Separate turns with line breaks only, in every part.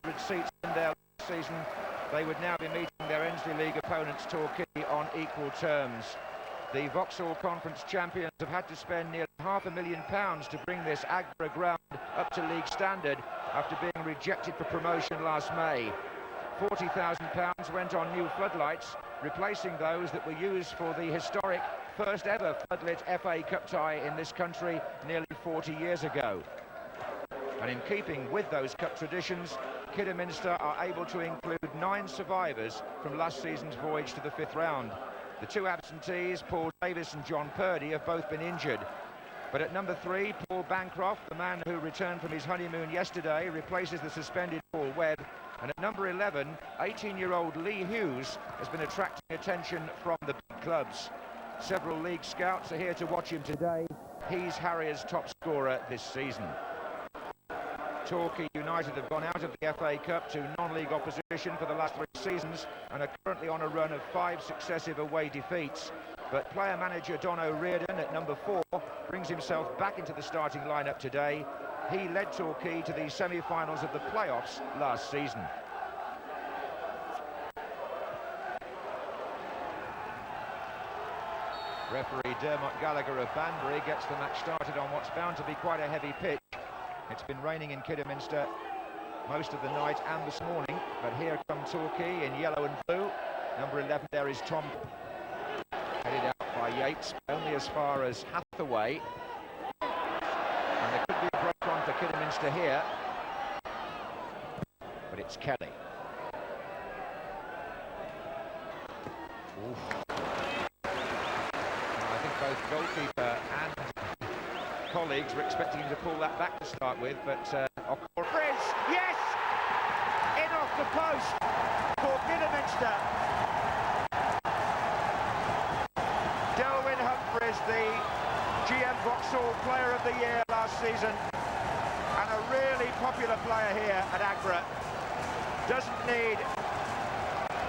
100 seats in their season, they would now be meeting their Ensley League opponents Torquay on equal terms. The Vauxhall Conference champions have had to spend nearly £500,000 to bring this Agra ground up to league standard after being rejected for promotion last May. £40,000 went on new floodlights, replacing those that were used for the historic first ever floodlit FA Cup tie in this country nearly 40 years ago. And in keeping with those cup traditions, Kidderminster are able to include 9 survivors from last season's voyage to the 5th round. The 2 absentees, Paul Davis and John Purdy, have both been injured. But at number 3, Paul Bancroft, the man who returned from his honeymoon yesterday, replaces the suspended Paul Webb. And at number 11, 18-year-old Lee Hughes has been attracting attention from the big clubs. Several league scouts are here to watch him today. He's Harriers' top scorer this season. Torquay United have gone out of the FA Cup to non-league opposition for the last 3 seasons and are currently on a run of 5 successive away defeats. But player-manager Don O'Riordan at number 4 brings himself back into the starting lineup today. He led Torquay to the semi-finals of the playoffs last season. Referee Dermot Gallagher of Banbury gets the match started on what's bound to be quite a heavy pitch. It's been raining in Kidderminster most of the night and this morning, but here come Torquay in yellow and blue. Number 11 there is Tom, headed out by Yates, only as far as Hathaway. And there could be a break on for Kidderminster here, but it's Kelly. Oof. I think both goalkeeper and colleagues were expecting him to pull that back to start with, but Humphries, yes! In off the post for Kidderminster. Delwyn Humphries, the GM Vauxhall Player of the Year last season, and a really popular player here at Agra. Doesn't need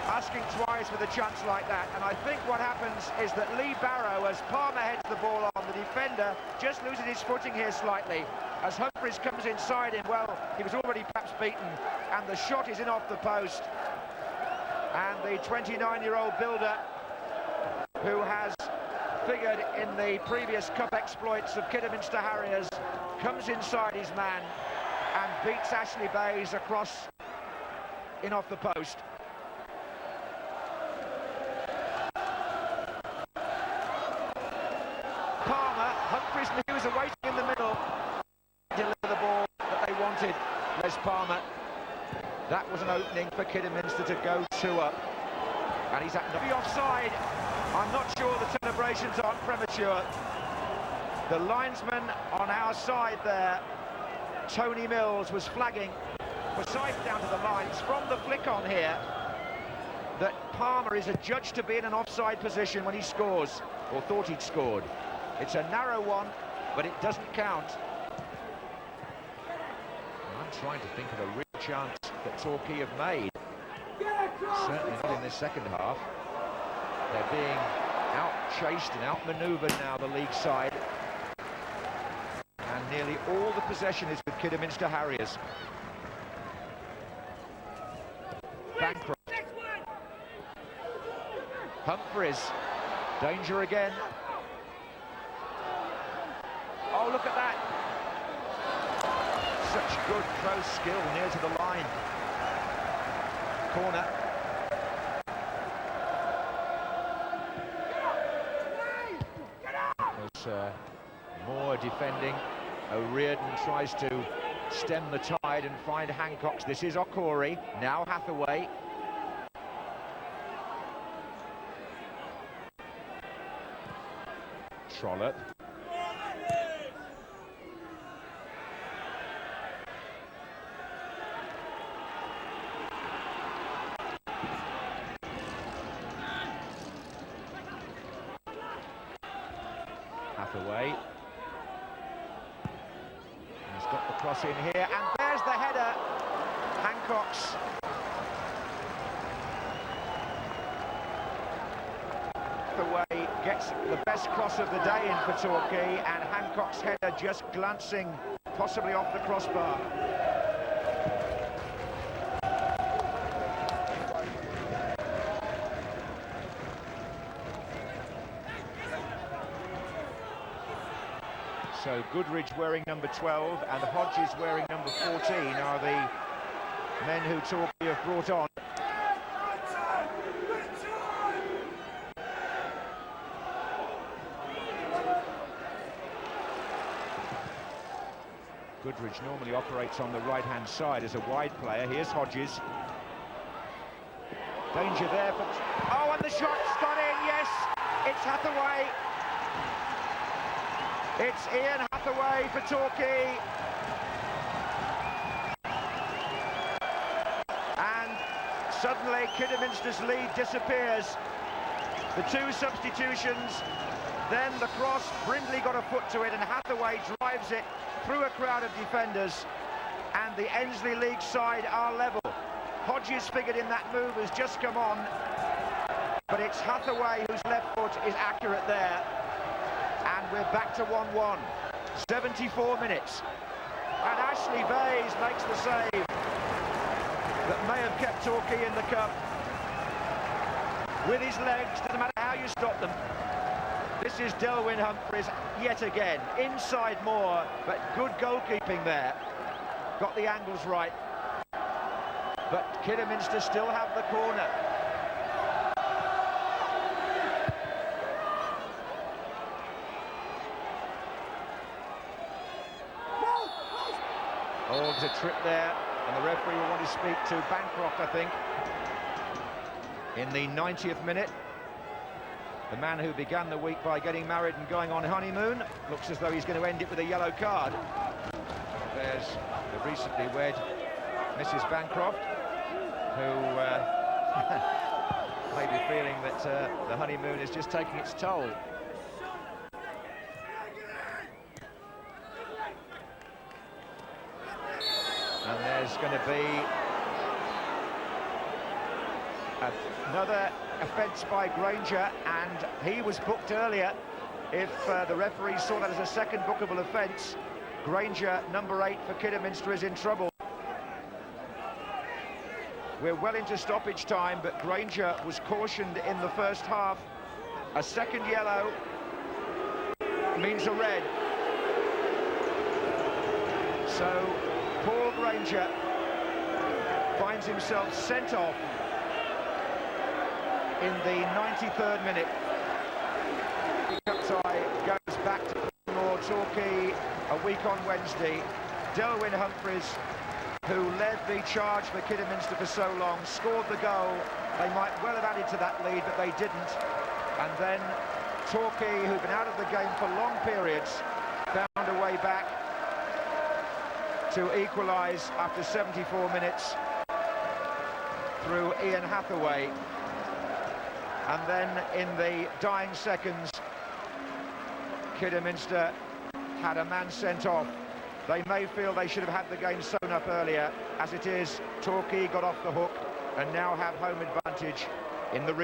asking twice with a chance like that, and I think what happens is that Lee Barrow, as Palmer heads the ball on, the defender just loses his footing here slightly. As Humphries comes inside him, well, he was already perhaps beaten, and the shot is in off the post. And the 29-year-old builder, who has figured in the previous cup exploits of Kidderminster Harriers, comes inside his man and beats Ashley Bays across in off the post. Humphries and Hughes are waiting in the middle to deliver the ball that they wanted. Les Palmer. That was an opening for Kidderminster to go 2 up. And he's at the offside. I'm not sure the celebrations aren't premature. The linesman on our side there, Tony Mills, was flagging for side down to the lines from the flick on here that Palmer is adjudged to be in an offside position when he scores, or thought he'd scored. It's a narrow one, but it doesn't count. I'm trying to think of a real chance that Torquay have made. Certainly not in this second half. They're being out-chased and out-manoeuvred now, the league side. And nearly all the possession is with Kidderminster Harriers. Bancroft. Humphries. Danger again. Oh, look at that. Such good close skill near to the line. Corner. There's more defending. O'Riordan tries to stem the tide and find Hancock's. This is Okori, now Hathaway. Trollope. Hathaway. He's got the cross in here, and there's the header. Hancock's. Hathaway gets the best cross of the day in for Torquay, and Hancock's header just glancing possibly off the crossbar. So Goodridge wearing number 12 and Hodges wearing number 14 are the men who Torquay have brought on. Goodridge normally operates on the right-hand side as a wide player. Here's Hodges. Danger there, but... Oh, and the shot's gone in, yes! It's Hathaway. It's Ian Hathaway for Torquay. And suddenly Kidderminster's lead disappears. The two substitutions, then the cross. Brindley got a foot to it and Hathaway drives it through a crowd of defenders. And the Ensley League side are level. Hodges figured in that move has just come on. But it's Hathaway whose left foot is accurate there. And we're back to 1-1. 74 minutes. And Ashley Bayes makes the save that may have kept Torquay in the cup. With his legs, doesn't matter how you stop them. This is Delwyn Humphreys yet again. Inside more, but good goalkeeping there. Got the angles right. But Kidderminster still have the corner. Oh, there's a trip there, and the referee will want to speak to Bancroft, I think. In the 90th minute, the man who began the week by getting married and going on honeymoon looks as though he's going to end it with a yellow card. There's the recently wed Mrs. Bancroft, who may be feeling that the honeymoon is just taking its toll. And there's going to be another offence by Granger, and he was booked earlier. If the referee saw that as a second bookable offence, Granger, number 8 for Kidderminster, is in trouble. We're well into stoppage time, but Granger was cautioned in the first half. A second yellow means a red. So Paul Granger finds himself sent off in the 93rd minute. Cup tie goes back to more Torquay a week on Wednesday. Delwyn Humphreys, who led the charge for Kidderminster for so long, scored the goal. They might well have added to that lead, but they didn't. And then Torquay, who've been out of the game for long periods, found a way back to equalise after 74 minutes through Ian Hathaway. And then in the dying seconds, Kidderminster had a man sent off. They may feel they should have had the game sewn up earlier. As it is, Torquay got off the hook and now have home advantage in the